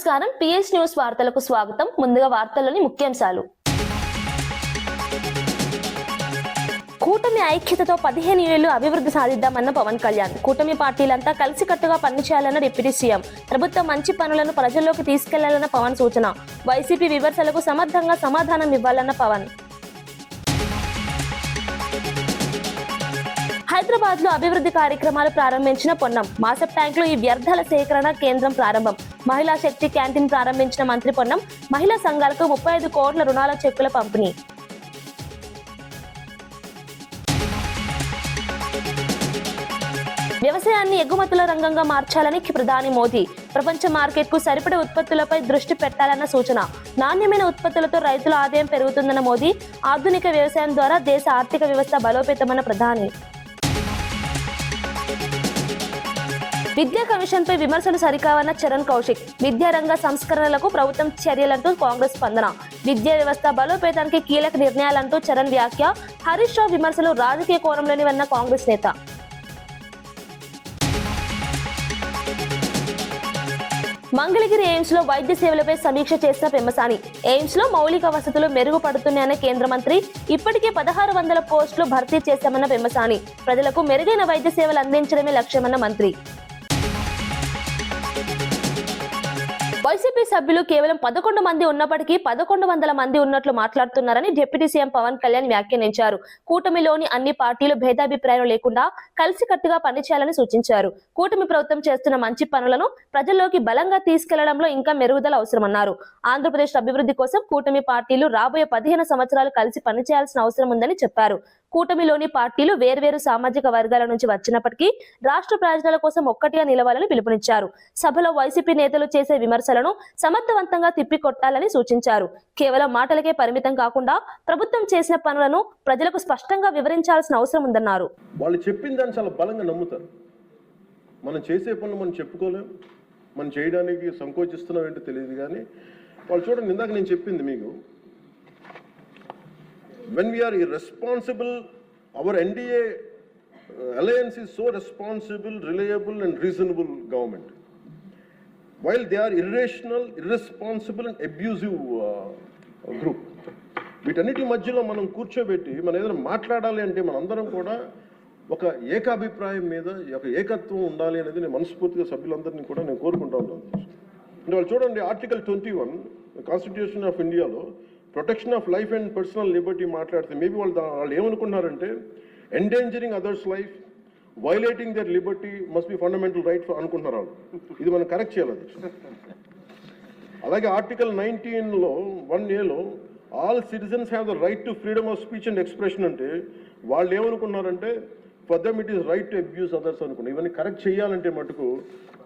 నమస్కారం PS news వార్తలకు స్వాగతం. ముందుగా వార్తల్లోని ముఖ్యాంశాలు. కూటమి ఐక్యతతో 15 ఏళ్లు అభివృద్ధి సాధిద్దామన్న పవన్ కళ్యాణ్. కూటమి పార్టీలంతా కలిసికట్టుగా పనిచేయాలన్న డిప్యూటీ సీఎం. ప్రభుత్వం మంచి పనులను ప్రజల్లోకి తీసుకెళ్లాలన్న పవన్ సూచన. వైసీపీ విమర్శలకు సమర్థంగా సమాధానం ఇవ్వాలన్న పవన్. హైదరాబాద్ లో అభివృద్ధి కార్యక్రమాలు ప్రారంభించిన పొన్నం. మాసప్ ట్యాంక్ లో ఈ వ్యర్థాల సేకరణ కేంద్రం ప్రారంభం. మహిళా శక్తి క్యాంటీన్ ప్రారంభించిన మంత్రి పొన్నం. మహిళా సంఘాలకు 35 కోట్ల రుణాల చెక్కుల పంపిణీ. వ్యవసాయాన్ని ఎగుమతుల రంగంగా మార్చాలని ప్రధాని మోదీ. ప్రపంచ మార్కెట్ కు సరిపడే ఉత్పత్తులపై దృష్టి పెట్టాలన్న సూచన. నాణ్యమైన ఉత్పత్తులతో రైతుల ఆదాయం పెరుగుతుందన్న మోదీ. ఆధునిక వ్యవసాయం ద్వారా దేశ ఆర్థిక వ్యవస్థ బలోపేతమన్న ప్రధాని. విద్యా కమిషన్ పై విమర్శలు సరికావన్న చరణ్ కౌశిక్. విద్యారంగ సంస్కరణలకు ప్రభుత్వం చర్యలంటూ కాంగ్రెస్ స్పందన. విద్యా వ్యవస్థ బలోపేతానికి కీలక నిర్ణయాలంటూ చరణ్ వ్యాఖ్య. హరీష్ రావు విమర్శలు రాజకీయ కోణంలోనివన్న కాంగ్రెస్ నేత. మంగళగిరి ఎయిమ్స్ లో వైద్య సేవలపై సమీక్ష చేసిన పెమ్మసాని. ఎయిమ్స్ లో మౌలిక వసతులు మెరుగుపడుతున్నాయన్న కేంద్ర మంత్రి. ఇప్పటికే 1600 పోస్టులు భర్తీ చేశామన్న పెమ్మసాని. ప్రజలకు మెరుగైన వైద్య సేవలు అందించడమే లక్ష్యమన్న మంత్రి. వైసీపీ సభ్యులు కేవలం 11 మంది ఉన్నప్పటికీ 1100 మంది ఉన్నట్లు మాట్లాడుతున్నారని డిప్యూటీ సీఎం పవన్ కళ్యాణ్ వ్యాఖ్యానించారు. కూటమిలోని అన్ని పార్టీలు భేదాభిప్రాయం లేకుండా కలిసికట్టుగా పనిచేయాలని సూచించారు. కూటమి ప్రభుత్వం చేస్తున్న మంచి పనులను ప్రజల్లోకి బలంగా తీసుకెళ్లడంలో ఇంకా మెరుగుదల అవసరమన్నారు. ఆంధ్రప్రదేశ్ అభివృద్ధి కోసం కూటమి పార్టీలు రాబోయే 15 సంవత్సరాలు కలిసి పనిచేయాల్సిన అవసరం ఉందని చెప్పారు. కూటమిలోని పార్టీలు వేర్వేరు సామాజిక వర్గాల నుంచి వచ్చినప్పటికీ రాష్ట్ర ప్రయోజనాల కోసం ఒక్కటిగా నిలవాలని పిలుపునిచ్చారు. సభలో వైసీపీ నేతలు చేసే విమర్శలను సమర్థవంతంగా తిప్పికొట్టాలని సూచించారు. కేవలం మాటలకే పరిమితం కాకుండా ప్రభుత్వం చేసిన పనులను ప్రజలకు స్పష్టంగా వివరించాల్సిన అవసరం ఉందన్నారు. వాళ్ళు చెప్పిన దాన్ని చాలా బలంగా నమ్ముతారు. మనం చేసే పనులు మనం చెప్పుకోలేం, మనం చేయడానికి సంకోచిస్తున్నాం ఏంటో తెలియదు. కానీ వాళ్ళు చూడండి, ఇందాక నేను చెప్పింది మీకు, when we are irresponsible, our NDA alliance is so responsible, reliable and reasonable government, while they are irrational, irresponsible and abusive group. వీటన్నిటి మధ్యలో మనం కూర్చోబెట్టి మనం ఏదైనా మాట్లాడాలి అంటే మనందరం కూడా ఒక ఏకాభిప్రాయం మీద ఒక ఏకత్వం ఉండాలి అనేది నేను మనస్ఫూర్తిగా సభ్యులందరినీ కూడా నేను కోరుకుంటా ఉంటాను. అంటే వాళ్ళు చూడండి, ఆర్టికల్ 21 కాన్స్టిట్యూషన్ ఆఫ్ ఇండియాలో protection of life and personal liberty మాట్లాడితే మేబీ వాళ్ళు ఏమనుకున్నారంటే endangering others life, violating their liberty must be fundamental right అనుకుంటున్నారు వాళ్ళు. ఇది మనం కరెక్ట్ చేయాలి. అలాగే ఆర్టికల్ 19లో 1A all citizens have the right to freedom of speech and expression అంటే వాళ్ళు ఏమనుకున్నారంటే for them it is right to abuse others అనుకున్నారు. ఇవన్నీ కరెక్ట్ చేయాలంటే మటుకు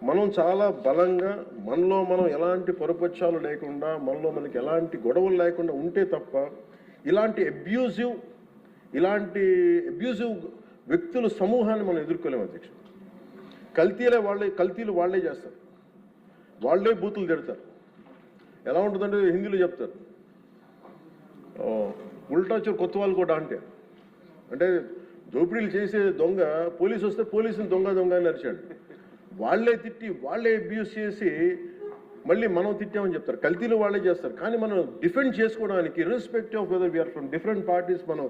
మనం చాలా బలంగా మనలో మనం ఎలాంటి పొరపక్షాలు లేకుండా మనలో మనకి ఎలాంటి గొడవలు లేకుండా ఉంటే తప్ప ఇలాంటి అబ్యూజివ్ వ్యక్తుల సమూహాన్ని మనం ఎదుర్కోలేము అధ్యక్ష. కల్తీలు వాళ్ళే చేస్తారు, వాళ్ళే బూతులు తిడతారు. ఎలా ఉంటుందంటే హిందీలో చెప్తారు, ఉల్టా చోరు కొత్త వాళ్ళు కూడా అంటే దోపిడీలు చేసే దొంగ పోలీసు వస్తే పోలీసుని దొంగ అని అరిచాడు. వాళ్ళే తిట్టి వాళ్ళే అబ్యూస్ చేసి మళ్ళీ మనం తిట్టామని చెప్తారు. కల్తీలు వాళ్ళే చేస్తారు. కానీ మనం డిఫెండ్ చేసుకోవడానికి irrespective of whether we are from different parties, మనం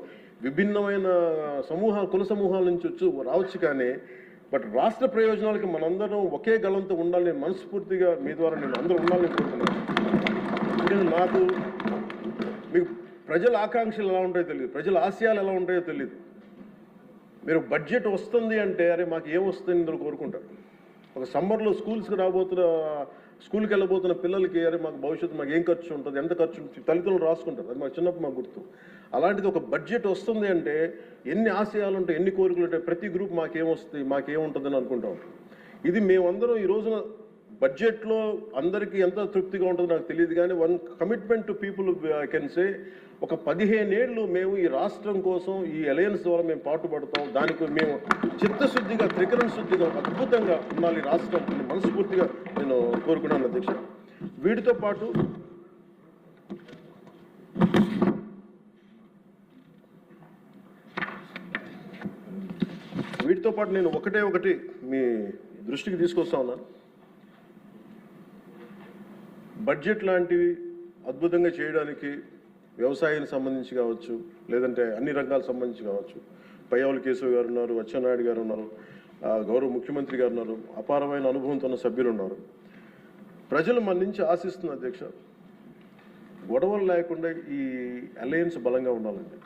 విభిన్నమైన కుల సమూహాల నుంచి రావచ్చు. కానీ బట్ రాష్ట్ర ప్రయోజనాలకి మనందరం ఒకే గలంతో ఉండాలని మనస్ఫూర్తిగా మీ ద్వారా నేను అందరూ ఉండాలని కోరుతున్నాను. ఎందుకంటే నాకు మీకు ప్రజల ఆకాంక్షలు ఎలా ఉంటాయో తెలియదు, ప్రజల ఆశయాలు ఎలా ఉంటాయో తెలియదు. మీరు బడ్జెట్ వస్తుంది అంటే అరే మాకు ఏం వస్తుంది ఇందులో కోరుకుంటారు. ఒక సమ్మర్లో స్కూల్కి వెళ్ళబోతున్న పిల్లలకి అరే మాకు భవిష్యత్తు మాకు ఏం ఖర్చు ఉంటుంది, ఎంత ఖర్చు ఉంటుంది తల్లిదండ్రులు రాసుకుంటారు. అది మాకు చిన్నప్పుడు మాకు గుర్తు. అలాంటిది ఒక బడ్జెట్ వస్తుంది అంటే ఎన్ని ఆశయాలు ఉంటాయి, ఎన్ని కోరికలు ఉంటాయి, ప్రతి గ్రూప్ మాకేమొస్తుంది మాకేముంటుందని అనుకుంటా ఉంటాం. ఇది మేమందరం ఈ రోజున బడ్జెట్లో అందరికీ ఎంత తృప్తిగా ఉంటుందో నాకు తెలియదు. కానీ one commitment to people I can say, ఒక 15 ఏళ్ళు మేము ఈ రాష్ట్రం కోసం ఈ అలయన్స్ ద్వారా మేము పాటుపడతాం. దానికి మేము చిత్తశుద్ధిగా త్రికరణ శుద్ధిగా అద్భుతంగా ఉండాలి రాష్ట్రం మనస్ఫూర్తిగా నేను కోరుకున్నాను అధ్యక్ష. వీటితో పాటు నేను ఒకటి మీ దృష్టికి తీసుకొస్తా ఉన్నాను. బడ్జెట్ లాంటివి అద్భుతంగా చేయడానికి వ్యవసాయానికి సంబంధించి కావచ్చు, లేదంటే అన్ని రంగాలకు సంబంధించి కావచ్చు, పయ్యావుల కేశవ్ గారు ఉన్నారు, అచ్చెన్నాయుడు గారు ఉన్నారు, గౌరవ ముఖ్యమంత్రి గారు ఉన్నారు, అపారమైన అనుభవంతో ఉన్న సభ్యులు ఉన్నారు. ప్రజలు మన నుంచి ఆశిస్తున్న అధ్యక్ష, గొడవలు లేకుండా ఈ అలయన్స్ బలంగా ఉండాలండి.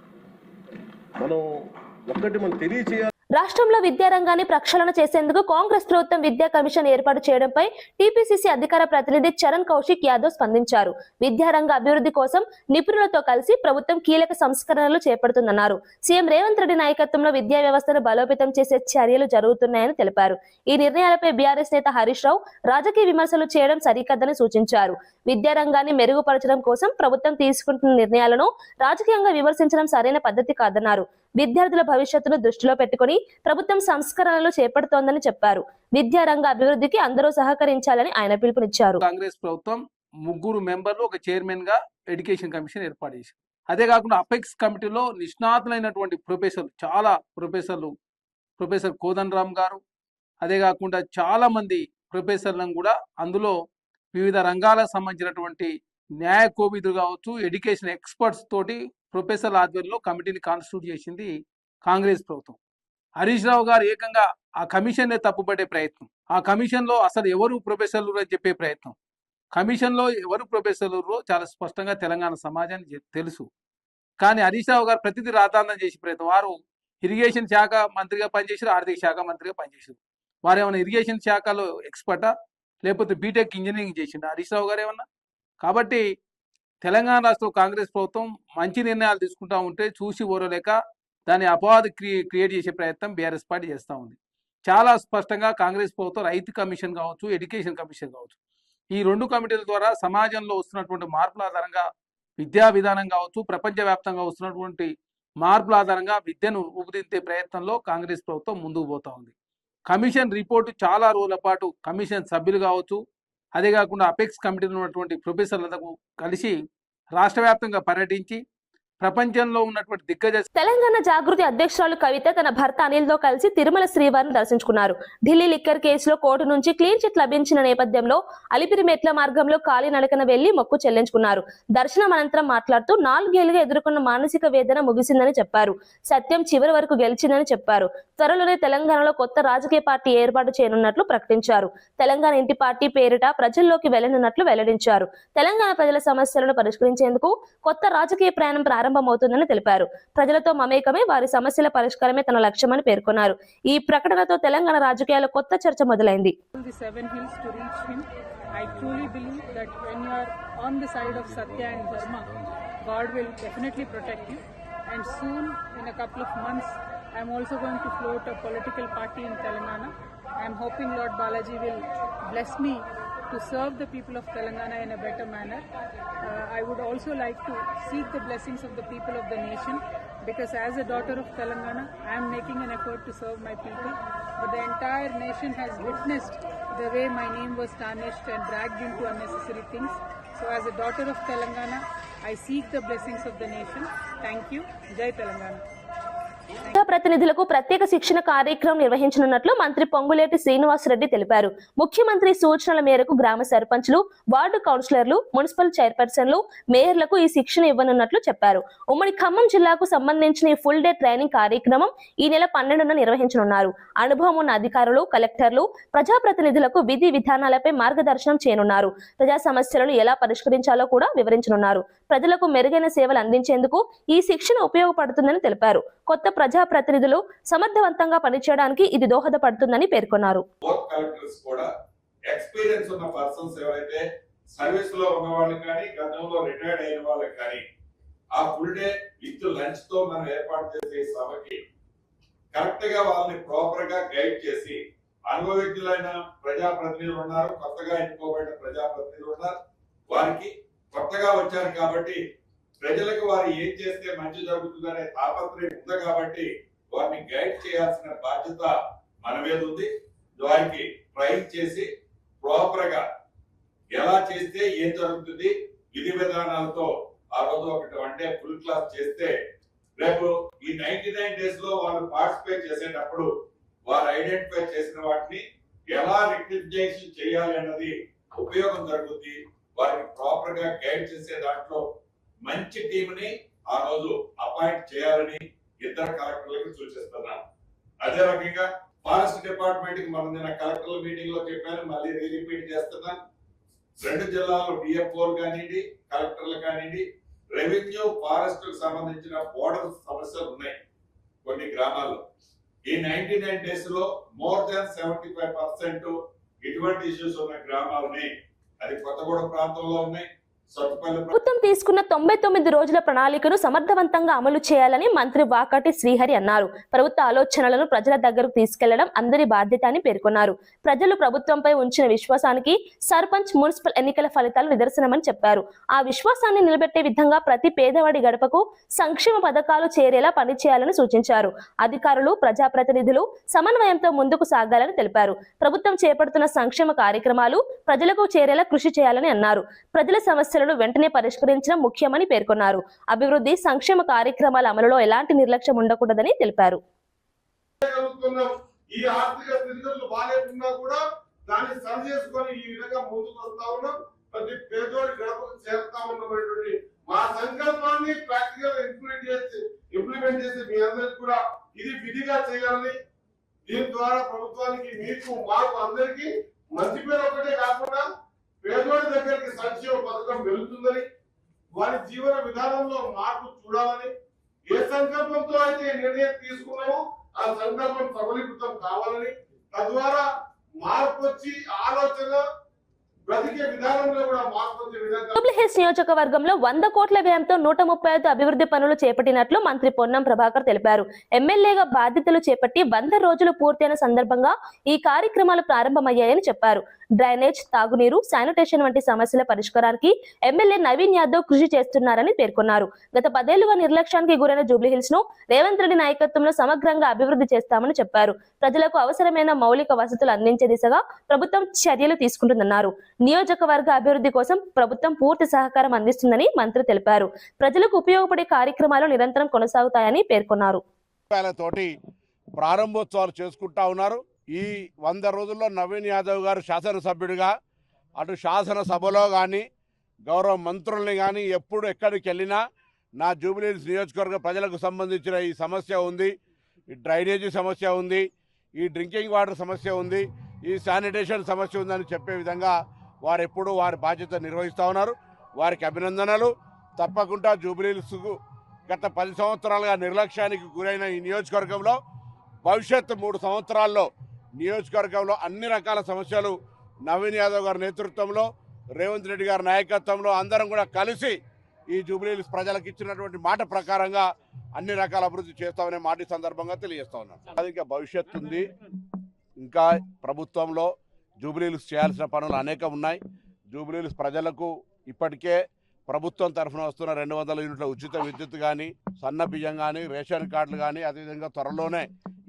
మనం తెలియచేయాలి. రాష్ట్రంలో విద్యారంగాన్ని ప్రక్షాళన చేసేందుకు కాంగ్రెస్ ప్రభుత్వం విద్యా కమిషన్ ఏర్పాటు చేయడంపై టీపీసీసీ అధికార ప్రతినిధి చరణ్ కౌశిక్ యాదవ్ స్పందించారు. విద్యారంగ అభివృద్ధి కోసం నిపుణులతో కలిసి ప్రభుత్వం కీలక సంస్కరణలు చేపడుతుందన్నారు. సీఎం రేవంత్ రెడ్డి నాయకత్వంలో విద్యా వ్యవస్థను బలోపేతం చేసే చర్యలు జరుగుతున్నాయని తెలిపారు. ఈ నిర్ణయాలపై బీఆర్ఎస్ నేత హరీష్ రావు రాజకీయ విమర్శలు చేయడం సరికాదని సూచించారు. విద్యారంగాన్ని మెరుగుపరచడం కోసం ప్రభుత్వం తీసుకుంటున్న నిర్ణయాలను రాజకీయంగా విమర్శించడం సరైన పద్ధతి కాదన్నారు. విద్యార్థుల భవిష్యత్తును దృష్టిలో పెట్టుకుని ప్రభుత్వం సంస్కరణలు చేపడుతోందని చెప్పారు. విద్యారంగ అభివృద్ధికి అందరూ సహకరించాలని ఆయన పిలుపునిచ్చారు. కాంగ్రెస్ ప్రభుత్వం 3 మెంబర్లు, ఒక చైర్మన్ గా ఎడ్యుకేషన్ కమిషన్ ఏర్పాటు చేశారు. అదే కాకుండా అపెక్స్ కమిటీలో నిష్ణాతులైనటువంటి ప్రొఫెసర్ కోదండరామ్ గారు, అదే కాకుండా చాలా మంది ప్రొఫెసర్లను కూడా అందులో వివిధ రంగాలకు సంబంధించినటువంటి న్యాయ కోవిదులు కావచ్చు, ఎడ్యుకేషన్ ఎక్స్పర్ట్స్ తోటి ప్రొఫెసర్ల ఆధ్వర్యంలో కమిటీని కాన్స్టిట్యూట్ చేసింది కాంగ్రెస్ ప్రభుత్వం. హరీష్ రావు గారు ఏకంగా ఆ కమిషన్నే తప్పుపట్టే ప్రయత్నం, ఆ కమిషన్లో అసలు ఎవరు ప్రొఫెసర్లు అని చెప్పే ప్రయత్నం, కమిషన్లో ఎవరు ప్రొఫెసర్లు చాలా స్పష్టంగా తెలంగాణ సమాజానికి తెలుసు. కానీ హరీష్ రావు గారు ప్రతిదీ రాతాంతం చేసే ప్రయత్నం. వారు ఇరిగేషన్ శాఖ మంత్రిగా పనిచేసారు, ఆర్థిక శాఖ మంత్రిగా పనిచేశారు. వారు ఏమైనా ఇరిగేషన్ శాఖలో ఎక్స్పర్టా, లేకపోతే బీటెక్ ఇంజనీరింగ్ చేసిండు హరీష్ రావు గారు ఏమన్నా? కాబట్టి తెలంగాణ రాష్ట్ర కాంగ్రెస్ ప్రభుత్వం మంచి నిర్ణయాలు తీసుకుంటా ఉంటే చూసి ఓరలేక దాని అపవాదు క్రియేట్ చేసే ప్రయత్నం బీఆర్ఎస్ పార్టీ చేస్తూ ఉంది. చాలా స్పష్టంగా కాంగ్రెస్ ప్రభుత్వం రైతు కమిషన్ కావచ్చు, ఎడ్యుకేషన్ కమిషన్ కావచ్చు, ఈ 2 కమిటీల ద్వారా సమాజంలో వస్తున్నటువంటి మార్పుల ఆధారంగా విద్యా విధానం కావచ్చు, ప్రపంచవ్యాప్తంగా వస్తున్నటువంటి మార్పుల ఆధారంగా విద్యను రూపుదిద్దే ప్రయత్నంలో కాంగ్రెస్ ప్రభుత్వం ముందుకు పోతా ఉంది. కమిషన్ రిపోర్టు చాలా రోజుల పాటు కమిషన్ సభ్యులు కావచ్చు, అదే కాకుండా అపెక్స్ కమిటీలో ఉన్నటువంటి ప్రొఫెసర్లకు కలిసి రాష్ట్ర వ్యాప్తంగా పర్యటించి ప్రపంచంలో ఉన్నటువంటి దిగ్గజ తెలంగాణ జాగృతి అధ్యక్షురాలు కవిత తన భర్త అనిల్ తో కలిసి తిరుమల శ్రీవారిని దర్శించుకున్నారు. ఢిల్లీ లిక్కర్ కేసులో కోర్టు నుంచి క్లీన్ చిట్ లభించిన నేపథ్యంలో అలిపిరి మెట్ల మార్గంలో కాలినడకన వెళ్లి మొక్కు చెల్లించుకున్నారు. దర్శనం అనంతరం మాట్లాడుతూ 4 ఏళ్లుగా ఎదుర్కొన్న మానసిక వేదన ముగిసిందని చెప్పారు. సత్యం చివరి వరకు గెలిచిందని చెప్పారు. త్వరలోనే తెలంగాణలో కొత్త రాజకీయ పార్టీ ఏర్పాటు చేయనున్నట్లు ప్రకటించారు. తెలంగాణ ఇంటి పార్టీ పేరిట ప్రజల్లోకి వెళ్లనున్నట్లు వెల్లడించారు. తెలంగాణ ప్రజల సమస్యలను పరిష్కరించేందుకు కొత్త రాజకీయ ప్రయాణం ప్రారంభమవుతుందని తెలిపారు. ప్రజలతో మమేకమే వారి సమస్యల పరిష్కారమే తన లక్ష్యమని పేర్కొన్నారు. ఈ ప్రకటనతో తెలంగాణ రాజకీయాల్లో కొత్త చర్చ మొదలైంది. I truly believe that when you are on the side of Satya and Dharma, God will definitely protect you. And soon, in a couple of months, I am also going to float a political party in Telangana. I am hoping Lord Balaji will bless me to serve the people of Telangana in a better manner. I would also like to seek the blessings of the people of the nation, because as a daughter of Telangana, I am making an effort to serve my people. But the entire nation has witnessed the way my name was tarnished and dragged into unnecessary things. So as a daughter of Telangana, I seek the blessings of the nation. Thank you. Jai Telangana. ప్రతినిధులకు ప్రత్యేక శిక్షణ కార్యక్రమం నిర్వహించనున్నట్లు మంత్రి పొంగులేటి శ్రీనివాసరెడ్డి తెలిపారు. ముఖ్యమంత్రి సూచనల మేరకు గ్రామ సర్పంచ్లు, వార్డు కౌన్సిలర్లు, మున్సిపల్ చైర్పర్సన్లు, మేయర్లకు ఈ శిక్షణ ఇవ్వనున్నట్లు చెప్పారు. ఉమ్మడి ఖమ్మం జిల్లాకు సంబంధించిన ఈ ఫుల్ డే ట్రైనింగ్ కార్యక్రమం ఈ నెల 12న నిర్వహించనున్నారు. అనుభవం ఉన్న అధికారులు, కలెక్టర్లు, ప్రజాప్రతినిధులకు విధి విధానాలపై మార్గదర్శనం చేయనున్నారు. ప్రజా సమస్యలను ఎలా పరిష్కరించాలో కూడా వివరించనున్నారు. ప్రజలకు మెరుగైన సేవలు అందించేందుకు ఈ శిక్షణ ఉపయోగపడుతుందని తెలిపారు. కొత్త ప్రజా ప్రతినిధులు సమర్థవంతంగా పనిచేయడానికి ఇది దోహదపడుతుందని పేర్కొన్నారు. ఎక్స్పీరియన్స్ ఉన్న పర్సన్స్ ఎవరైతే సర్వీస్ లో ఉన్న వాళ్ళు కానీ గతంలో రిటైర్డ్ అయిన వాళ్ళకి కానీ ఆ ఫుల్ డే విత్ లంచ్ తో మనం ఏర్పాటు చేసే సభకి కరెక్ట్ గా వాళ్ళని ప్రాపర్ గా గైడ్ చేసి అనుభవజ్ఞులైన ప్రజాప్రతినిధులు ఉన్నారు, కొత్తగా ఎన్నుకోబడిన ప్రజాప్రతినిధులు ఉన్నారు. వారికి కొత్తగా వచ్చారు కాబట్టి ప్రజలకు వారు ఏం చేస్తే మంచి జరుగుతుందనే తాపత్రయం ఉంది కాబట్టి వారిని గైడ్ చేయాల్సిన బాధ్యత మన మీద ఉంది. వారికి ట్రైన్ చేసి ప్రాపర్ గా ఎలా చేస్తే ఏం జరుగుతుంది విధి విధానాలతో ఆ రోజు ఒకటి అంటే ఫుల్ క్లాస్ చేస్తే రేపు ఈ 99 డేస్ లో వాళ్ళు పార్టిసిపేట్ చేసేటప్పుడు వారు ఐడెంటిఫై చేసిన వాటిని ఎలా రెక్టిఫికేషన్ చేయాలి అన్నది ఉపయోగం జరుగుతుంది. వారికి ప్రాపర్ గా గైడ్ చేసే దాంట్లో మంచి టీం ని ఆ రోజు అపాయింట్ చేయాలని ఇద్దరు కలెక్టర్లకు సూచిస్తున్నాను. అదే రకంగా ఫారెస్ట్ డిపార్ట్మెంట్ కి మనం నిన్న కలెక్టర్ల మీటింగ్ లో చెప్పాను, మళ్ళీ రిపీట్ చేస్తున్నాను. 2 జిల్లాల్లో డిఎఫ్ఓలు కానివ్వండి, కలెక్టర్లు కానివ్వండి, రెవెన్యూ ఫారెస్ట్ కు సంబంధించిన బోర్డర్ సమస్యలు ఉన్నాయి కొన్ని గ్రామాల్లో. ఈ 99 డేస్ లో మోర్ దాన్ 75% ఇటువంటి ఇష్యూస్ ఉన్న గ్రామాలని, అది కొత్తగూడెం ప్రాంతంలో ఉన్నాయి, సత్తుపల్లి ప్రభుత్వం తీసుకున్న 99 రోజుల ప్రణాళికను సమర్థవంతంగా అమలు చేయాలని మంత్రి వాకాటి శ్రీహరి అన్నారు. ప్రభుత్వ ఆలోచనలను ప్రజల దగ్గరకు తీసుకెళ్లడం అందరి బాధ్యత అని పేర్కొన్నారు. ప్రజలు ప్రభుత్వంపై ఉంచిన విశ్వాసానికి సర్పంచ్, మున్సిపల్ ఎన్నికల ఫలితాలు నిదర్శనమని చెప్పారు. ఆ విశ్వాసాన్ని నిలబెట్టే విధంగా ప్రతి పేదవాడి గడపకు సంక్షేమ పథకాలు చేరేలా పనిచేయాలని సూచించారు. అధికారులు, ప్రజాప్రతినిధులు సమన్వయంతో ముందుకు సాగాలని తెలిపారు. ప్రభుత్వం చేపడుతున్న సంక్షేమ కార్యక్రమాలు ప్రజలకు చేరేలా కృషి చేయాలని అన్నారు. ప్రజల సమస్యలను వెంటనే పరిష్కరించడం ముఖ్యమని పేర్కొన్నారు. అభివృద్ధి, సంక్షేమ కార్యక్రమాల అమలులో ఎలాంటి నిర్లక్ష్యం ఉండకూడదని తెలిపారు. ఈ ఆర్థిక స్థితిగతులు బాగాలేకున్నా కూడా దాన్ని సరి చేసుకొని ఈ విధంగా ముందుకు వస్తా ఉన్నాం. ప్రతి పేదోడి గడపకు చేరుతా ఉన్నటువంటి మా సంకల్పాన్ని ప్రాక్టికల్ ఇంప్లిమెంట్ చేసి మీ అందరికి కూడా ఇది విధిగా చేయాలని, దీని ద్వారా ప్రభుత్వానికి, మీకు, మాకు అందరికీ మంచి పేరు ఒకటే కాకుండా పేదోడి దగ్గరికి సంక్షేమ పథకం వెళుతుందని, వారి జీవన విధానంలో మార్పు చూడాలని, ఏ సంకల్పంతో అయితే నిర్ణయం తీసుకున్నామో ఆ సంకల్పం సఫలీకృతం కావాలని, తద్వారా మార్పు వచ్చి ఆలోచన బ్రతికే విధానంలో కూడా మార్పు వచ్చే విధంగా జూబ్లీహిల్స్ నియోజకవర్గంలో 100 కోట్ల వ్యయంతో 135 అభివృద్ధి పనులు చేపట్టినట్లు మంత్రి పొన్నం ప్రభాకర్ తెలిపారు. ఎమ్మెల్యేగా బాధ్యతలు చేపట్టి 100 రోజులు పూర్తయిన సందర్భంగా ఈ కార్యక్రమాలు ప్రారంభమయ్యాయని చెప్పారు. డ్రైనేజ్, తాగునీరు, శానిటేషన్ వంటి సమస్యల పరిష్కారానికి ఎమ్మెల్యే నవీన్ యాదవ్ కృషి చేస్తున్నారని పేర్కొన్నారు. గత 10 ఏళ్లుగా నిర్లక్ష్యానికి గురైన జూబ్లీహిల్స్ ను రేవంత్ రెడ్డి నాయకత్వంలో సమగ్రంగా అభివృద్ధి చేస్తామని చెప్పారు. ప్రజలకు అవసరమైన మౌలిక వసతులు అందించే దిశగా ప్రభుత్వం చర్యలు తీసుకుంటుందన్నారు. నియోజకవర్గ అభివృద్ధి కోసం ప్రభుత్వం పూర్తి సహకారం అందిస్తుందని మంత్రి తెలిపారు. ప్రజలకు ఉపయోగపడే కార్యక్రమాలు నిరంతరం కొనసాగుతాయని పేర్కొన్నారు. తోటి ప్రారంభోత్సవాలు చేసుకుంటా ఉన్నారు. ఈ 100 రోజుల్లో నవీన్ యాదవ్ గారు శాసనసభ్యుడిగా అటు శాసనసభలో కానీ గౌరవ మంత్రుల్ని కానీ ఎప్పుడు ఎక్కడికి వెళ్ళినా నా జూబ్లీహిల్స్ నియోజకవర్గ ప్రజలకు సంబంధించిన ఈ సమస్య ఉంది, ఈ డ్రైనేజీ సమస్య ఉంది, ఈ డ్రింకింగ్ వాటర్ సమస్య ఉంది, ఈ శానిటేషన్ సమస్య ఉందని చెప్పే విధంగా వారు ఎప్పుడూ వారి బాధ్యత నిర్వహిస్తూ ఉన్నారు. వారికి అభినందనలు. తప్పకుండా జూబ్లీహిల్స్కు గత 10 సంవత్సరాలుగా నిర్లక్ష్యానికి గురైన ఈ నియోజకవర్గంలో భవిష్యత్తు 3 సంవత్సరాల్లో నియోజకవర్గంలో అన్ని రకాల సమస్యలు నవీన్ యాదవ్ గారి నేతృత్వంలో, రేవంత్ రెడ్డి గారి నాయకత్వంలో అందరం కూడా కలిసి ఈ జూబ్లీహిల్స్ ప్రజలకు ఇచ్చినటువంటి మాట ప్రకారంగా అన్ని రకాల అభివృద్ధి చేస్తామనే మాట ఈ సందర్భంగా తెలియజేస్తా ఉన్నాను. అది ఇంకా భవిష్యత్తు ఉంది. ఇంకా ప్రభుత్వంలో జూబ్లీహిల్స్ చేయాల్సిన పనులు అనేకం ఉన్నాయి. జూబ్లీహిల్స్ ప్రజలకు ఇప్పటికే ప్రభుత్వం తరఫున వస్తున్న 200 యూనిట్ల ఉచిత విద్యుత్ కానీ, సన్న బియ్యం కానీ, రేషన్ కార్డులు కానీ, అదేవిధంగా త్వరలోనే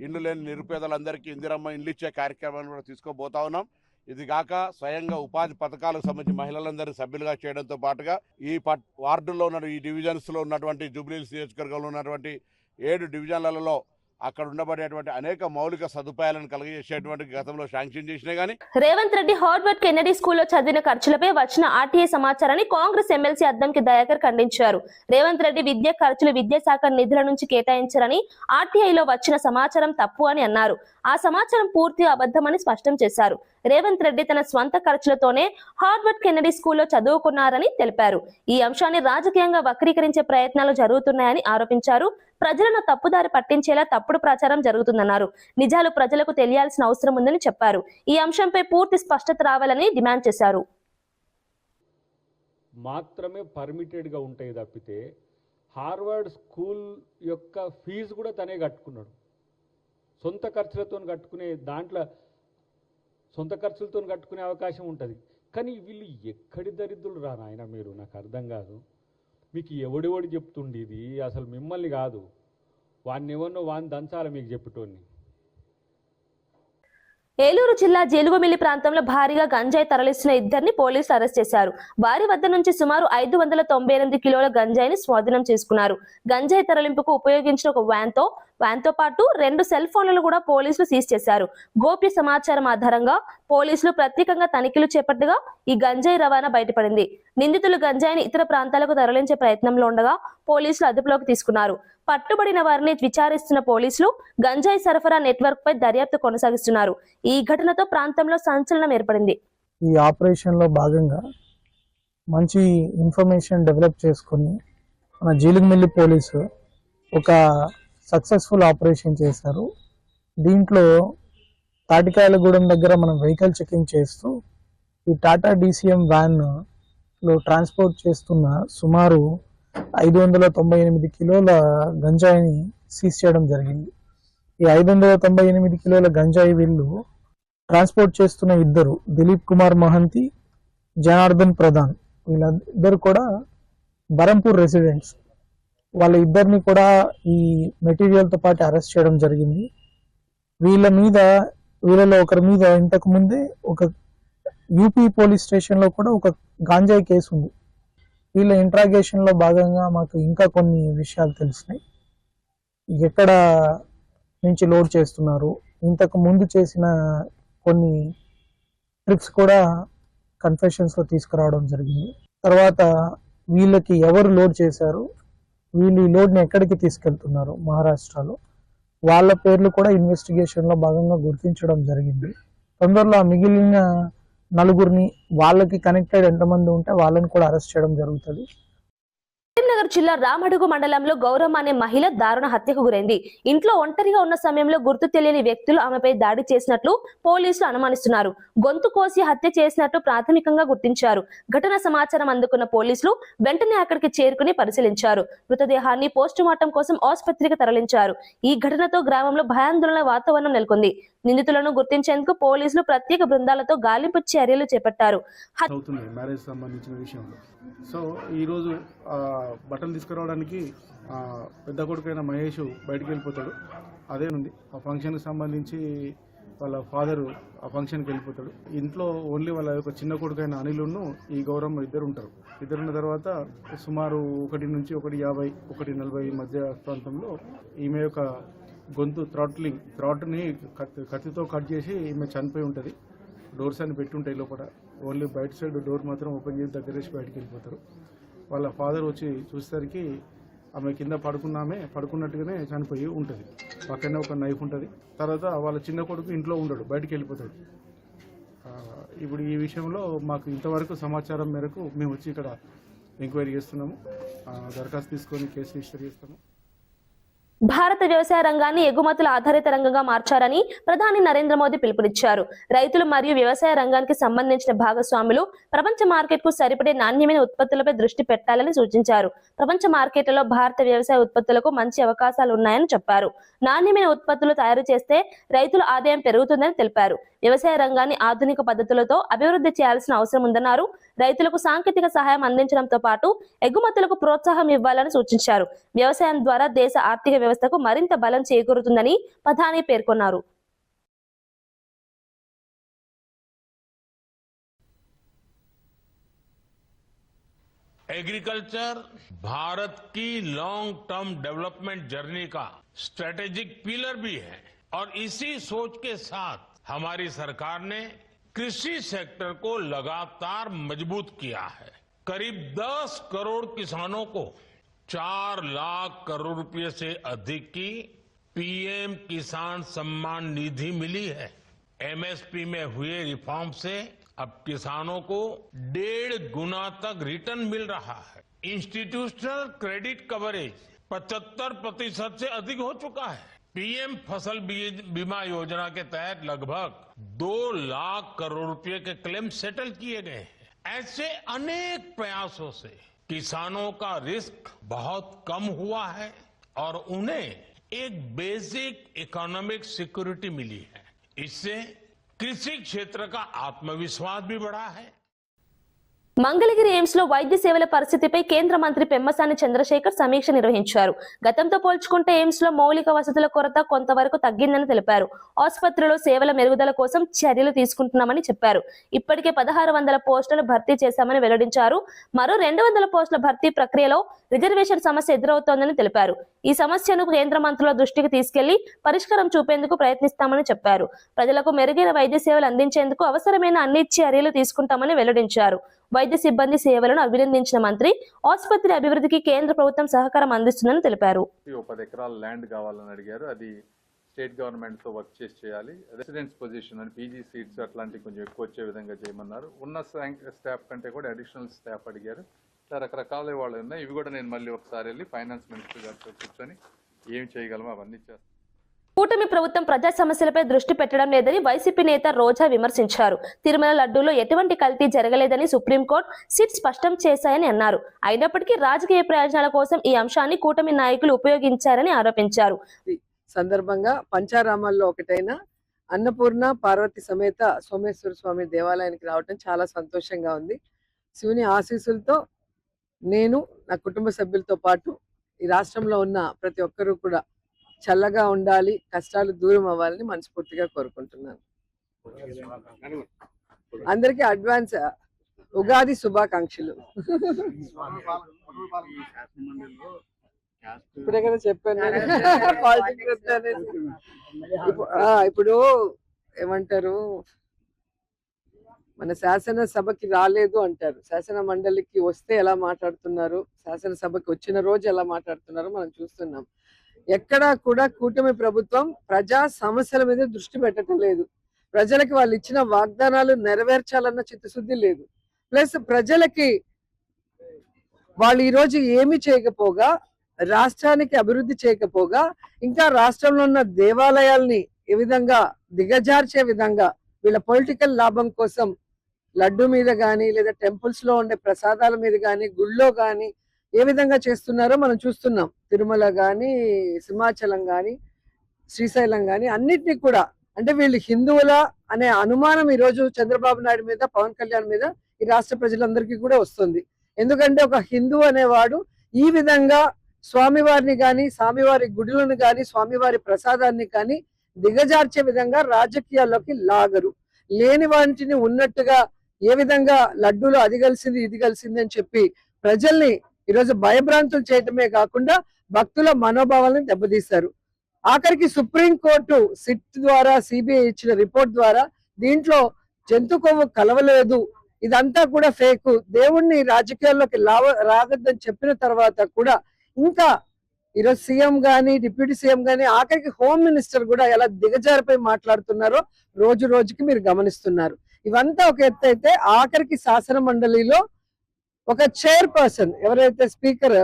ఇండ్లు లేని నిరుపేదలందరికీ ఇందిరమ్మ ఇండ్లు ఇచ్చే కార్యక్రమాన్ని కూడా తీసుకోబోతా ఉన్నాం. ఇది కాక స్వయంగా ఉపాధి పథకాలకు సంబంధించి మహిళలందరినీ సభ్యులుగా చేయడంతో పాటుగా ఈ వార్డుల్లో ఉన్న ఈ డివిజన్స్లో ఉన్నటువంటి జూబ్లీహిల్స్ నియోజకవర్గంలో ఉన్నటువంటి 7 డివిజన్లలో అక్కడ ఉండబడేటువంటి అనేక మౌలిక సదుపాయాలను కలిగజేసేటువంటి గతంలో శాంక్షన్ చేసినా గానీ రేవంత్ రెడ్డి హార్వర్డ్ కెన్నడీ స్కూల్లో చదివిన ఖర్చులపై వచ్చిన ఆర్టీఐ సమాచారాన్ని కాంగ్రెస్ ఎమ్మెల్సీ అద్దంకి దయాకర్ ఖండించారు. రేవంత్ రెడ్డి విద్యా ఖర్చులు విద్యాశాఖ నిధుల నుంచి కేటాయించారని, ఆర్టీఐలో వచ్చిన సమాచారం తప్పు అని అన్నారు. ఆ సమాచారం పూర్తిగా అబద్ధమని స్పష్టం చేశారు. రేవంత్ రెడ్డి తన స్వంత ఖర్చులతోనే హార్వర్డ్ కెన్నడీ స్కూల్లో చదువుకున్నారని తెలిపారు. ఈ అంశాన్ని రాజకీయంగా వక్రీకరించే ప్రయత్నాలు జరుగుతున్నాయని ఆరోపించారు. ప్రజలను తప్పుదారి పట్టించేలా తప్పుడు ప్రచారం జరుగుతుందన్నారు. నిజాలు ప్రజలకు తెలియాల్సిన అవసరం ఉందని చెప్పారు. ఈ అంశంపై పూర్తి స్పష్టత రావాలని డిమాండ్ చేశారు. మాత్రమే పర్మిటెడ్గా ఉంటాయి తప్పితే హార్వర్డ్ స్కూల్ యొక్క ఫీజు కూడా తనే కట్టుకున్నాడు. సొంత ఖర్చులతో కట్టుకునే దాంట్లో సొంత ఖర్చులతో కట్టుకునే అవకాశం ఉంటుంది. కానీ వీళ్ళు ఎక్కడి దరిద్రులు రా నాయన, మీరు నాకు అర్థం కాదు. మీకు ఎవడెవడు చెప్తుండేది అసలు మిమ్మల్ని కాదు, వాడిని ఎవరినో వాడిని దంచాలి మీకు చెప్పేటోని. ఏలూరు జిల్లా జీలుగుమిల్లి ప్రాంతంలో భారీగా గంజాయి తరలిస్తున్న ఇద్దరిని పోలీసులు అరెస్ట్ చేశారు. వారి వద్ద నుంచి సుమారు 598 కిలోల గంజాయిని స్వాధీనం చేసుకున్నారు. గంజాయి తరలింపుకు ఉపయోగించిన ఒక వ్యాన్ తో వ్యాన్ తో పాటు 2 సెల్ ఫోన్లను కూడా పోలీసులు సీజ్ చేశారు. గోప్య సమాచారం ఆధారంగా పోలీసులు ప్రత్యేకంగా తనిఖీలు చేపట్టగా ఈ గంజాయి రవాణా బయటపడింది. నిందితులు గంజాయిని ఇతర ప్రాంతాలకు తరలించే ప్రయత్నంలో ఉండగా పోలీసులు అదుపులోకి తీసుకున్నారు. పట్టుబడిన వారిని విచారిస్తున్న పోలీసులు గంజాయి సరఫరా నెట్వర్క్ పై దర్యాప్తు కొనసాగిస్తున్నారు. ఈ ఘటనతో ప్రాంతంలో సంచలనం ఏర్పడింది. ఈ ఆపరేషన్లో భాగంగా మంచి ఇన్ఫర్మేషన్ డెవలప్ చేసుకొని మన జీలిగిమిల్లి పోలీసు ఒక సక్సెస్ఫుల్ ఆపరేషన్ చేశారు. దీంట్లో తాటికాయలగూడెం దగ్గర మనం వెహికల్ చెకింగ్ చేస్తూ ఈ టాటా DCM వ్యాన్లో ట్రాన్స్పోర్ట్ చేస్తున్న సుమారు 598 కిలోల గంజాయిని సీజ్ చేయడం జరిగింది. ఈ 598 కిలోల గంజాయి వీళ్ళు ట్రాన్స్పోర్ట్ చేస్తున్న ఇద్దరు దిలీప్ కుమార్ మహంతి, జనార్దన్ ప్రధాన్, వీళ్ళిద్దరు కూడా బరంపూర్ రెసిడెంట్స్. వాళ్ళ ఇద్దరిని కూడా ఈ మెటీరియల్తో పాటు అరెస్ట్ చేయడం జరిగింది. వీళ్ళలో ఒకరి మీద ఇంతకు ముందే ఒక యూపీ పోలీస్ స్టేషన్లో కూడా ఒక గాంజాయి కేసు ఉంది. వీళ్ళ ఇంట్రాగేషన్లో భాగంగా మాకు ఇంకా కొన్ని విషయాలు తెలిసినాయి. ఎక్కడ నుంచి లోడ్ చేస్తున్నారు, ఇంతకు ముందు చేసిన కొన్ని ట్రిప్స్ కూడా కన్ఫెషన్స్లో తీసుకురావడం జరిగింది. తర్వాత వీళ్ళకి ఎవరు లోడ్ చేశారు, వీళ్ళు ఈ లోడ్ని ఎక్కడికి తీసుకెళ్తున్నారు మహారాష్ట్రలో, వాళ్ళ పేర్లు కూడా ఇన్వెస్టిగేషన్లో భాగంగా గుర్తించడం జరిగింది. తొందరలో ఆ మిగిలిన నలుగురిని, వాళ్ళకి కనెక్టెడ్ ఎంతమంది ఉంటే వాళ్ళని కూడా అరెస్ట్ చేయడం జరుగుతుంది. కరీంనగర్ జిల్లా రామడుగు మండలంలో గౌరమ్మ అనే మహిళ దారుణ హత్యకు గురైంది. ఇంట్లో ఒంటరిగా ఉన్న సమయంలో గుర్తు తెలియని వ్యక్తులు ఆమెపై దాడి చేసినట్లు పోలీసులు అనుమానిస్తున్నారు. గొంతు కోసి హత్య చేసినట్లు ప్రాథమికంగా గుర్తించారు. ఘటన సమాచారం అందుకున్న పోలీసులు వెంటనే అక్కడికి చేరుకుని పరిశీలించారు. మృతదేహాన్ని పోస్టుమార్టం కోసం ఆసుపత్రికి తరలించారు. ఈ ఘటనతో గ్రామంలో భయాందోళన వాతావరణం నెలకొంది. నిందితులను గుర్తించేందుకు పోలీసులు ప్రత్యేక బృందాలతో గాలింపు చర్యలు చేపట్టారు. అవుతున్నాయి మ్యారేజ్ సంబంధించిన విషయంలో. సో ఈరోజు బట్టలు తీసుకురావడానికి పెద్ద కొడుకైన మహేష్ బయటికి వెళ్ళిపోతాడు. అదే ఉంది ఆ ఫంక్షన్కి సంబంధించి వాళ్ళ ఫాదరు ఆ ఫంక్షన్కి వెళ్ళిపోతాడు. ఇంట్లో ఓన్లీ వాళ్ళ యొక్క చిన్న కొడుకైన అనిలును ఈ గౌరమ్మ ఇద్దరు ఉంటారు. ఇద్దరున్న తర్వాత సుమారు 1 నుంచి 1:50, 1:40 మధ్య ప్రాంతంలో ఈమె యొక్క గొంతు థ్రాట్ని కత్తితో కట్ చేసి ఈమె చనిపోయి ఉంటుంది. డోర్స్ అన్ని పెట్టి ఉంటాయి లోపల, ఓన్లీ బయట సైడ్ డోర్ మాత్రం ఓపెన్ చేసి దగ్గరేసి బయటికి వెళ్ళిపోతారు. వాళ్ళ ఫాదర్ వచ్చి చూసేసరికి ఆమె కింద పడుకున్నట్టుగానే చనిపోయి ఉంటుంది. పక్కనే ఒక నైఫ్ ఉంటుంది. తర్వాత వాళ్ళ చిన్న కొడుకు ఇంట్లో ఉండడు, బయటికి వెళ్ళిపోతాడు. ఇప్పుడు ఈ విషయంలో మాకు ఇంతవరకు సమాచారం మేరకు మేము వచ్చి ఇక్కడ ఎంక్వైరీ చేస్తున్నాము. దరఖాస్తు తీసుకొని కేసు రిజిస్టర్ చేస్తాము. భారత వ్యవసాయ రంగాన్ని ఎగుమతుల ఆధారిత రంగంగా మార్చారని ప్రధాని నరేంద్ర మోదీ పిలుపునిచ్చారు. రైతులు మరియు వ్యవసాయ రంగానికి సంబంధించిన భాగస్వాములు ప్రపంచ మార్కెట్కు సరిపడే నాణ్యమైన ఉత్పత్తులపై దృష్టి పెట్టాలని సూచించారు. ప్రపంచ మార్కెట్లలో భారత వ్యవసాయ ఉత్పత్తులకు మంచి అవకాశాలు ఉన్నాయని చెప్పారు. నాణ్యమైన ఉత్పత్తులు తయారు చేస్తే రైతుల ఆదాయం పెరుగుతుందని తెలిపారు. వ్యవసాయ రంగాన్ని ఆధునిక పద్ధతులతో అభివృద్ధి చేయాల్సిన అవసరం ఉందన్నారు. రైతులకు సాంకేతిక సహాయం అందించడంతో పాటు ఎగుమతులకు ప్రోత్సాహం ఇవ్వాలని సూచించారు. వ్యవసాయం ద్వారా దేశ ఆర్థిక వ్యవస్థకు మరింత బలం చేకూరుతుందని ప్రధాని పేర్కొన్నారు. एग्रीकल्चर भारत की लॉन्ग टर्म डेवलपमेंट जर्नी का स्ट्रेटेजिक पिलर भी है और इसी सोच के साथ हमारी सरकार ने कृषि सेक्टर को लगातार मजबूत किया है. करीब 10 करोड़ किसानों को 4 लाख करोड़ रुपए से अधिक की पीएम किसान सम्मान निधि मिली है. एमएसपी में हुए रिफॉर्म से अब किसानों को 1.5 गुना तक रिटर्न मिल रहा है. इंस्टीट्यूशनल क्रेडिट कवरेज 75% से अधिक हो चुका है. पीएम फसल बीमा योजना के तहत लगभग 2 लाख करोड़ रुपए के क्लेम सेटल किए गए हैं. ऐसे अनेक प्रयासों से किसानों का रिस्क बहुत कम हुआ है और उन्हें एक बेसिक इकोनॉमिक सिक्योरिटी मिली है. इससे कृषि क्षेत्र का आत्मविश्वास भी बढ़ा है. మంగళగిరి ఎయిమ్స్ లో వైద్య సేవల పరిస్థితిపై కేంద్ర మంత్రి పెమ్మసాని చంద్రశేఖర్ సమీక్ష నిర్వహించారు. గతంతో పోల్చుకుంటే ఎయిమ్స్ లో మౌలిక వసతుల కొరత కొంతవరకు తగ్గిందని తెలిపారు. ఆసుపత్రిలో సేవల మెరుగుదల కోసం చర్యలు తీసుకుంటున్నామని చెప్పారు. ఇప్పటికే 1600 పోస్టులను భర్తీ చేశామని వెల్లడించారు. మరో 200 పోస్టుల భర్తీ ప్రక్రియలో రిజర్వేషన్ సమస్య ఎదురవుతోందని తెలిపారు. ఈ సమస్యను కేంద్ర మంత్రుల దృష్టికి తీసుకెళ్లి పరిష్కారం చూపేందుకు ప్రయత్నిస్తామని చెప్పారు. ప్రజలకు మెరుగైన వైద్య సేవలు అందించేందుకు అవసరమైన అన్ని చర్యలు తీసుకుంటామని వెల్లడించారు. వైద్య సిబ్బంది సేవలను అభినందించిన మంత్రి ఆసుపత్రి అభివృద్ధికి కేంద్ర ప్రభుత్వం సహకారం అందిస్తుందని తెలిపారు. 10 ఎకరాల ల్యాండ్ కావాలని అడిగారు. అది స్టేట్ గవర్నమెంట్ తో వర్క్ చేయాలి. రెసిడెన్స్ పొజిషన్ అని పీజీ సీట్స్ అట్లాంటివి కొంచెం ఎక్కువ వచ్చే విధంగా చేయమన్నారు. ఉన్న స్టాఫ్ కంటే కూడా అడిషనల్ స్టాఫ్ అడిగారు. ఇట్లా రకరకాల వాళ్ళు ఉన్నాయి. ఇవి కూడా నేను మళ్ళీ ఒకసారి వెళ్ళి ఫైనాన్స్ మినిస్టర్ గారితో కూర్చొని ఏం చేయగలమో అవన్నీ చేస్తాను. కూటమి ప్రభుత్వం ప్రజా సమస్యలపై దృష్టి పెట్టడం లేదని వైసీపీ నేత రోజా విమర్శించారు. తిరుమల లడ్డూలో ఎటువంటి కల్తీ జరగలేదని సుప్రీంకోర్టు సిట్ స్పష్టం చేశాయని అన్నారు. అయినప్పటికీ రాజకీయ ప్రయోజనాల కోసం ఈ అంశాన్ని కూటమి నాయకులు ఉపయోగించారని ఆరోపించారు. సందర్భంగా పంచారామాల్లో ఒకటైన అన్నపూర్ణ పార్వతి సమేత సోమేశ్వర స్వామి దేవాలయానికి రావటం చాలా సంతోషంగా ఉంది. శివుని ఆశీస్సులతో నేను నా కుటుంబ సభ్యులతో పాటు ఈ రాష్ట్రంలో ఉన్న ప్రతి ఒక్కరూ కూడా చల్లగా ఉండాలి, కష్టాలు దూరం అవ్వాలని మనస్ఫూర్తిగా కోరుకుంటున్నాను. అందరికీ అడ్వాన్స్ ఉగాది శుభాకాంక్షలు. ఇప్పుడే కదా చెప్పాను. ఇప్పుడు ఏమంటారు, మన శాసనసభకి రాలేదు అంటారు. శాసన మండలికి వస్తే ఎలా మాట్లాడుతున్నారు, శాసనసభకి వచ్చిన రోజు ఎలా మాట్లాడుతున్నారో మనం చూస్తున్నాం. ఎక్కడా కూడా కూటమి ప్రభుత్వం ప్రజా సమస్యల మీద దృష్టి పెట్టడం లేదు. ప్రజలకి వాళ్ళు ఇచ్చిన వాగ్దానాలు నెరవేర్చాలన్న చిత్తశుద్ధి లేదు. ప్లస్ ప్రజలకి వాళ్ళు ఈరోజు ఏమి చేయకపోగా, రాష్ట్రానికి అభివృద్ధి చేయకపోగా, ఇంకా రాష్ట్రంలో ఉన్న దేవాలయాల్ని ఏ విధంగా దిగజార్చే విధంగా వీళ్ళ పొలిటికల్ లాభం కోసం లడ్డు మీద కానీ లేదా టెంపుల్స్ లో ఉండే ప్రసాదాల మీద కానీ గుళ్ళో కానీ ఏ విధంగా చేస్తున్నారో మనం చూస్తున్నాం. తిరుమల కానీ, సింహాచలం కానీ, శ్రీశైలం కానీ అన్నిటినీ కూడా, అంటే వీళ్ళు హిందువులా అనే అనుమానం ఈరోజు చంద్రబాబు నాయుడు మీద, పవన్ కళ్యాణ్ మీద ఈ రాష్ట్ర ప్రజలందరికీ కూడా వస్తుంది. ఎందుకంటే ఒక హిందూ అనేవాడు ఈ విధంగా స్వామివారిని కానీ, స్వామివారి గుడులను కానీ, స్వామివారి ప్రసాదాన్ని కానీ దిగజార్చే విధంగా రాజకీయాల్లోకి లాగరు. లేని వాటిని ఉన్నట్టుగా ఏ విధంగా లడ్డూలో అది కలిసింది ఇది కలిసింది అని చెప్పి ప్రజల్ని ఈరోజు భయభ్రాంతులు చేయటమే కాకుండా భక్తుల మనోభావాలను దెబ్బతీస్తారు. ఆఖరికి సుప్రీంకోర్టు సిట్ ద్వారా, సిబిఐ ఇచ్చిన రిపోర్ట్ ద్వారా దీంట్లో జంతు కొవ్వు కలవలేదు, ఇదంతా కూడా ఫేక్, దేవుణ్ణి రాజకీయాల్లోకి రాగద్దని చెప్పిన తర్వాత కూడా ఇంకా ఈరోజు సీఎం గాని, డిప్యూటీ సీఎం గాని, ఆఖరికి హోమ్ మినిస్టర్ కూడా ఎలా దిగజారిపోయి మాట్లాడుతున్నారో రోజు రోజుకి మీరు గమనిస్తున్నారు. ఇవంతా ఒక ఎత్తు అయితే, ఆఖరికి శాసన మండలిలో ఒక చైర్పర్సన్ ఎవరైతే స్పీకర్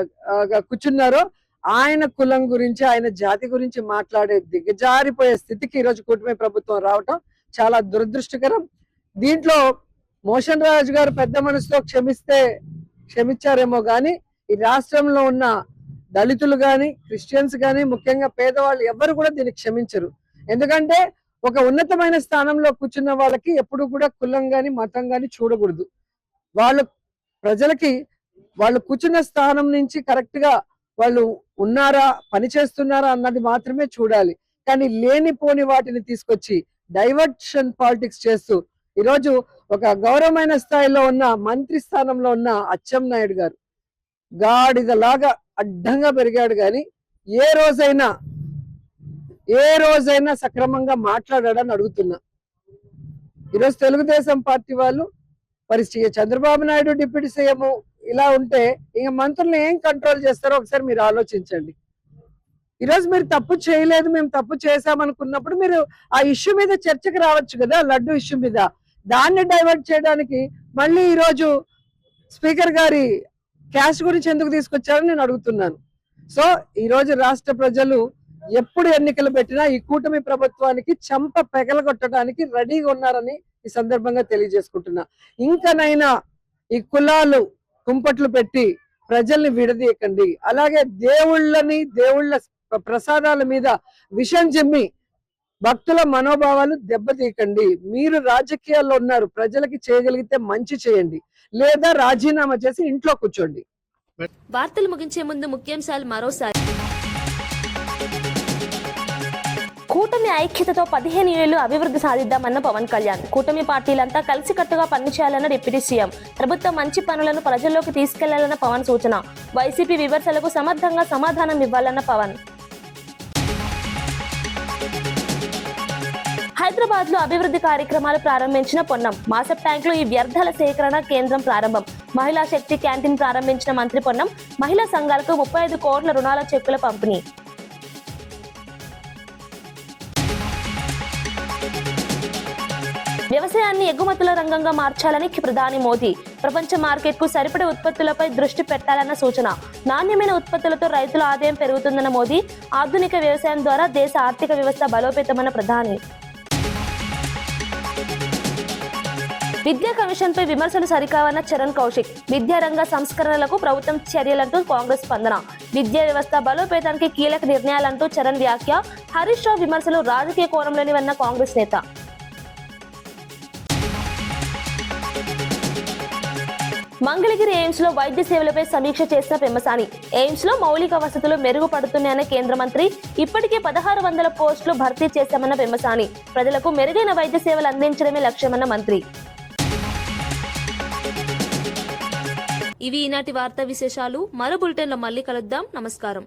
కూర్చున్నారో ఆయన కులం గురించి, ఆయన జాతి గురించి మాట్లాడే దిగజారిపోయే స్థితికి ఈరోజు కూటమి ప్రభుత్వం రావటం చాలా దురదృష్టకరం. దీంట్లో మోషన్ రాజు గారు పెద్ద మనసుతో క్షమించారేమో గాని ఈ రాష్ట్రంలో ఉన్న దళితులు కానీ, క్రిస్టియన్స్ కానీ, ముఖ్యంగా పేదవాళ్ళు ఎవ్వరు కూడా దీన్ని క్షమించరు. ఎందుకంటే ఒక ఉన్నతమైన స్థానంలో కూర్చున్న వాళ్ళకి ఎప్పుడు కూడా కులం కానీ, మతం కానీ చూడకూడదు. వాళ్ళు ప్రజలకి వాళ్ళు కూర్చున్న స్థానం నుంచి కరెక్ట్ గా వాళ్ళు ఉన్నారా, పని చేస్తున్నారా అన్నది మాత్రమే చూడాలి. కానీ లేనిపోని వాటిని తీసుకొచ్చి డైవర్షన్ పాలిటిక్స్ చేస్తూ ఈరోజు ఒక గౌరవమైన స్థాయిలో ఉన్న మంత్రి స్థానంలో ఉన్న అచ్చెన్నాయుడు గారు గాడిదలాగా అడ్డంగా పెరిగాడు. కానీ ఏ రోజైనా సక్రమంగా మాట్లాడాడని అడుగుతున్నా. ఈరోజు తెలుగుదేశం పార్టీ వాళ్ళు పరిస్థితి, చంద్రబాబు నాయుడు డిప్యూటీ సీఎం ఇలా ఉంటే ఇంక మంత్రులు ఏం కంట్రోల్ చేస్తారో ఒకసారి మీరు ఆలోచించండి. ఈరోజు మీరు తప్పు చేయలేదు, మేము తప్పు చేశామనుకున్నప్పుడు మీరు ఆ ఇష్యూ మీద చర్చకు రావచ్చు కదా, లడ్డు ఇష్యూ మీద. దాన్ని డైవర్ట్ చేయడానికి మళ్ళీ ఈరోజు స్పీకర్ గారి క్యాష్ గురించి ఎందుకు తీసుకొచ్చారని నేను అడుగుతున్నాను. సో ఈరోజు రాష్ట్ర ప్రజలు ఎప్పుడు ఎన్నికలు పెట్టినా ఈ కూటమి ప్రభుత్వానికి చంప పెగలగొట్టడానికి రెడీగా ఉన్నారని ఈ సందర్భంగా తెలియజేసుకుంటున్నా. ఇంకనైనా ఈ కులాలు కుంపట్లు పెట్టి ప్రజల్ని విడదీయకండి. అలాగే దేవుళ్ళ ప్రసాదాల మీద విషం జమ్మి భక్తుల మనోభావాలు దెబ్బతీయకండి. మీరు రాజకీయాల్లో ఉన్నారు, ప్రజలకి చేయగలిగితే మంచి చేయండి. లేదా రాజీనామా చేసి ఇంట్లో కూర్చోండి. వార్తలు ముగించే ముందు ముఖ్యాంశాలు మరోసారి. కూటమి ఐక్యతతో 15 ఏళ్లు అభివృద్ధి సాధిద్దామన్న పవన్ కళ్యాణ్. కూటమి పార్టీలంతా కలిసికట్టుగా పనిచేయాలన్న డిప్యూటీ సీఎం. ప్రభుత్వం మంచి పనులను ప్రజల్లోకి తీసుకెళ్లాలన్న పవన్ సూచన. వైసీపీ విమర్శలకు సమర్థంగా సమాధానం ఇవ్వాలన్న పవన్. హైదరాబాద్ లో అభివృద్ధి కార్యక్రమాలు ప్రారంభించిన పొన్నం. మాసప్ ట్యాంక్ లో ఈ వ్యర్థాల సేకరణ కేంద్రం ప్రారంభం. మహిళా శక్తి క్యాంటీన్ ప్రారంభించిన మంత్రి పొన్నం. మహిళా సంఘాలకు 35 కోట్ల రుణాల చెక్కుల పంపిణీ. వ్యవసాయాన్ని ఎగుమతుల రంగంగా మార్చాలని ప్రధాని మోదీ. ప్రపంచ మార్కెట్కు సరిపడే ఉత్పత్తులపై దృష్టి పెట్టాలన్న సూచన. నాణ్యమైన ఉత్పత్తులతో రైతుల ఆదాయం పెరుగుతుందన్న మోదీ. ఆధునిక వ్యవసాయం ద్వారా దేశ ఆర్థిక వ్యవస్థ బలోపేతమన్న ప్రధాని. విద్యా కమిషన్ పై విమర్శలు సరికావన్న చరణ్ కౌశిక్. విద్యారంగ సంస్కరణలకు ప్రభుత్వం చర్యలంటూ కాంగ్రెస్ స్పందన. విద్యా వ్యవస్థ బలోపేతానికి కీలక నిర్ణయాలంటూ చరణ్ వ్యాఖ్య. హరీష్ రావు విమర్శలు రాజకీయ కోణంలోనివన్న కాంగ్రెస్ నేత. మంగళగిరి ఎయిమ్స్ లో వైద్య సేవలపై సమీక్ష చేసిన పెమ్మసాని. ఎయిమ్స్ లో మౌలిక వసతులు మెరుగుపడుతున్నాయన్న కేంద్ర మంత్రి. ఇప్పటికే 1600 పోస్టులు భర్తీ చేశామన్న పెమ్మసాని. ప్రజలకు మెరుగైన వైద్య సేవలు అందించడమే లక్ష్యమన్న మంత్రి. ఇవి ఈనాటి వార్తా విశేషాలు. మరో బులెటిన్లో మళ్ళీ కలుద్దాం. నమస్కారం.